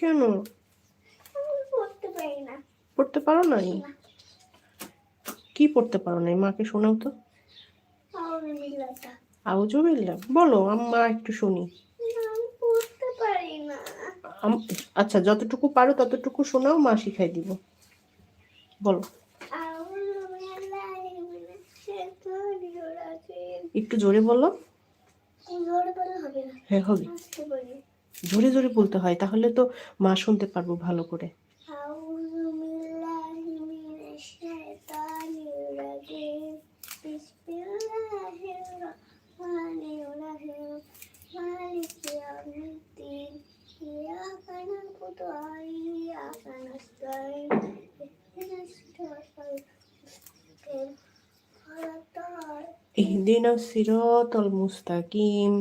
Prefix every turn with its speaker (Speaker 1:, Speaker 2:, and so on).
Speaker 1: কেন
Speaker 2: পড়তে পারি না।
Speaker 1: পড়তে পারো নাই? কি পড়তে পারো নাই? মাকে শোনাও তো। আউযুবিল্লাহ বলো, আম্মা একটু শুনি।
Speaker 2: পড়তে পারি না।
Speaker 1: আচ্ছা, যতটুকু পারো ততটুকু শোনাও, মা শিখাই দিব। বলো। একটু জোরে বলো। হ্যাঁ হবে। জোরে জোরে বলতে হয়, তাহলে তো মা শুনতে পারবো ভালো করে। ইহদিনাস সিরাতাল মুস্তাকিম